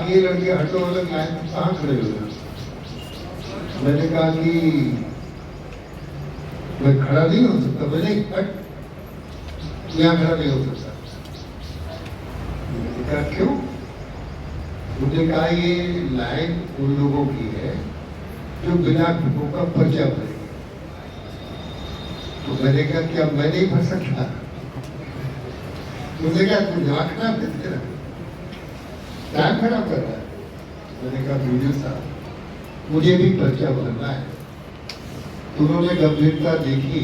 कि ये लड़के हटो अलग लाइन में कहाँ खड़े हो गए। मैंने कहा कि मैं खड़ा नहीं हो सकता, मैंने हट यहाँ खड़ा नहीं हो सकता। मैंने कहा क्यों? मुझे कहा ये लाइन उन लोगों की है जो बिना लोगों का पर्चा भरेंगे। तो मैंने कहा क्या मैं नहीं भर सकता? मुझे क्या तू दिमाग खराब कर तेरा, टाइम खराब कर रहा है। मैंने कहा वीडियो साहब मुझे भी पर्चा भरना है। तो उन्होंने गंभीरता देखी,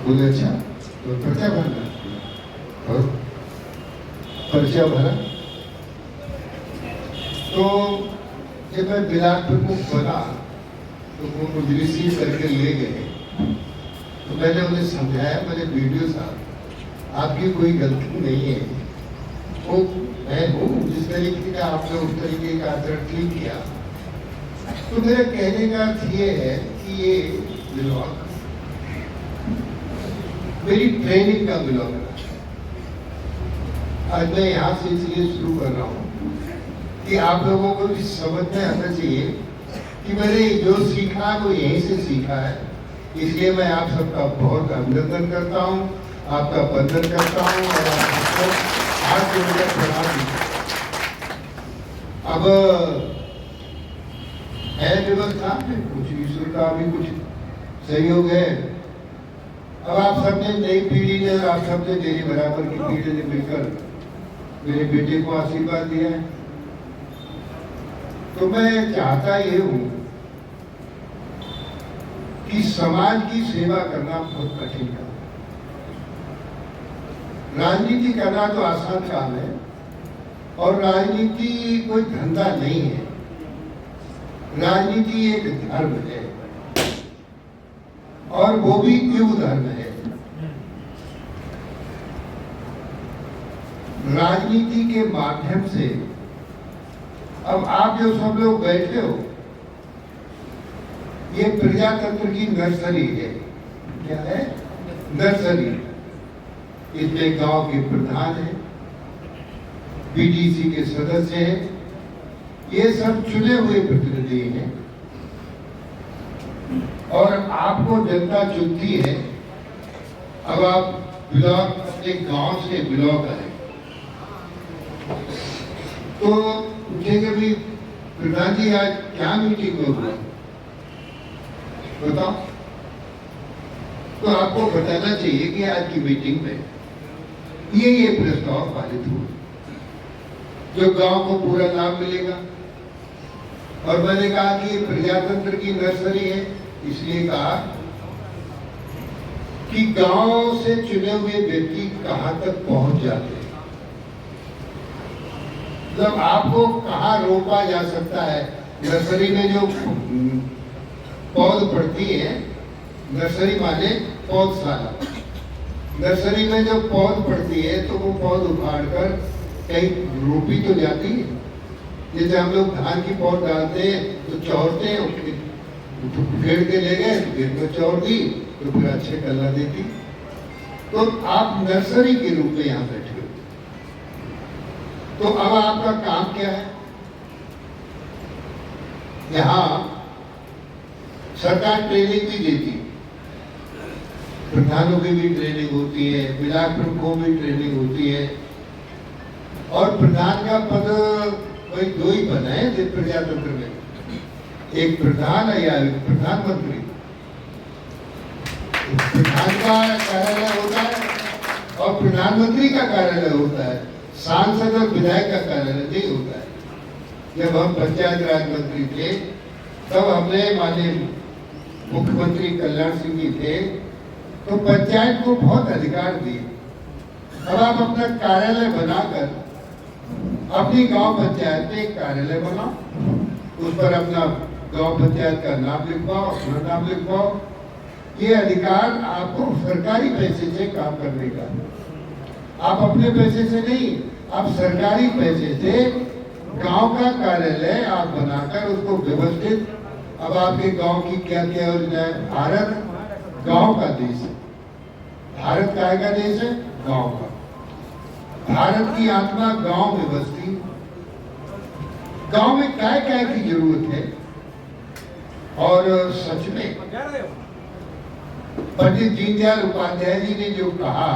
बोले अच्छा तो पर्चा भरना है और पर्चा भरा। तो जब मैं बिलासपुर को बना तो वो मुझे रिसीव करके ले गए। तो मैंने उन्हें समझाया, मैंने वीडियो साहब आपकी कोई गलती नहीं है, वो मैं हूँ जिस तरीके का आपने उस तरीके का आचरण ठीक किया। तो मेरे कहने का अर्थ ये है कि ये ब्लॉग मेरी ट्रेनिंग का ब्लॉग है। आज मैं यहाँ से इसलिए शुरू कर रहा हूँ कि आप लोगों को भी समझ में आना चाहिए कि मैंने जो सीखा वो यहीं से सीखा है। इसलिए मैं आप सबका बहुत अभिनंदन करता हूँ, आपका वंदन करता हूँ और आप सबको हाथ जोड़कर प्रणाम। अब है व्यवस्था में कुछ ईश्वर का भी कुछ सहयोग है। अब आप सबने नई पीढ़ी ने, आप सबने मेरी बराबर की पीढ़ी ने मिलकर मेरे बेटे को आशीर्वाद दिया है। तो मैं चाहता ये हूं कि समाज की सेवा करना बहुत कठिन काम है। राजनीति करना तो आसान काम है और राजनीति कोई धंधा नहीं है। राजनीति एक धर्म है और वो भी युग धर्म है। राजनीति के माध्यम से अब आप जो सब लोग बैठे हो, ये प्रजातंत्र की नर्सरी है। क्या है? नर्सरी। इसमें गांव के प्रधान है, बीडीसी के सदस्य हैं, ये सब चुने हुए प्रतिनिधि हैं और आपको जनता चुनती है। अब आप ब्लॉक अपने गांव से ब्लॉक आए तो पूछेंगे भी प्रधान जी आज क्या मीटिंग में हुआ, बताओ। तो आपको बताना चाहिए कि आज की मीटिंग में ये प्रस्ताव पारित हुआ, जो गांव को पूरा लाभ मिलेगा। और मैंने कहा कि ये प्रजातंत्र की नर्सरी है, इसलिए कहा कि गांव से चुने हुए व्यक्ति कहां तक पहुंच जाते हैं, मतलब आपको कहां रोका जा सकता है। नर्सरी में जो पौध पड़ती है, नर्सरी माने पौधशाला, नर्सरी में जो पौध पड़ती है तो वो पौध उखाड़ कर कहीं रोपी तो जाती है। जैसे हम लोग धान की पौध डालते हैं तो चौड़ते हैं, फेड़ के ले गए तो फिर में चौड़ दी तो फिर अच्छे कलर देती। तो आप नर्सरी के रूप में यहाँ बैठे हो। तो अब आपका काम क्या है? यहाँ सरकार ट्रेनिंग भी देती है, प्रधानों की भी ट्रेनिंग होती है, विधायक को भी ट्रेनिंग होती है। और प्रधान का पद कोई दो ही पद है प्रजातंत्र में, एक प्रधान है या प्रधानमंत्री। प्रधान का कार्यालय होता है और प्रधानमंत्री का कार्यालय होता है, सांसद और विधायक का कार्यालय नहीं होता है। जब हम पंचायत राज मंत्री थे तब हमने माननीय मुख्यमंत्री कल्याण सिंह जी थे तो पंचायत को बहुत अधिकार दिए। अब आप अपना कार्यालय बनाकर अपनी गांव पंचायत में एक कार्यालय बनाओ, उस पर अपना गांव पंचायत का नाम लिखवाओ, अपना नाम लिखवाओ। ये अधिकार आपको सरकारी पैसे से काम करने का, आप अपने पैसे से नहीं, आप सरकारी पैसे से गांव का कार्यालय आप बनाकर उसको व्यवस्थित। अब आपके गांव की क्या क्या योजना है? भारत गांव का देश है। भारत काय का देश है? गांव का। भारत की आत्मा गांव में बसती, गांव में क्या क्या की जरूरत है। और सच में पंडित दीनदयाल उपाध्याय जी ने जो कहा,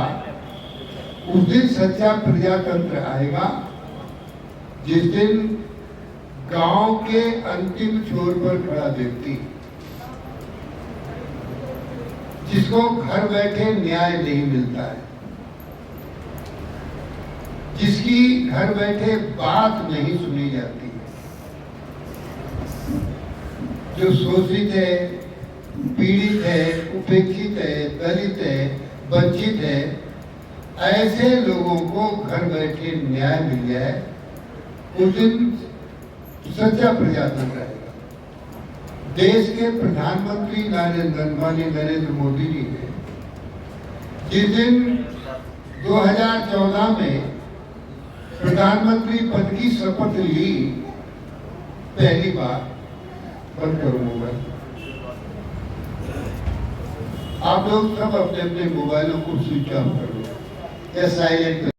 उस दिन सच्चा प्रजातंत्र आएगा जिस दिन गांव के अंतिम छोर पर खड़ा व्यक्ति, जिसको घर बैठे न्याय नहीं मिलता है, जिसकी घर बैठे बात नहीं सुनी जाती है, जो शोषित है, पीड़ित है, उपेक्षित है, दलित है, वंचित है, ऐसे लोगों को घर बैठे न्याय मिल जाए, उस दिन सच्चा प्रजातंत्र रहेगा। देश के प्रधानमंत्री माननीय नरेंद्र मोदी जी ने जिस दिन 2014 में प्रधानमंत्री पद की शपथ ली, पहली बार, बंद करो मोबाइल, आप लोग सब अपने अपने मोबाइलों को स्विच ऑफ कर दो या साइलेंट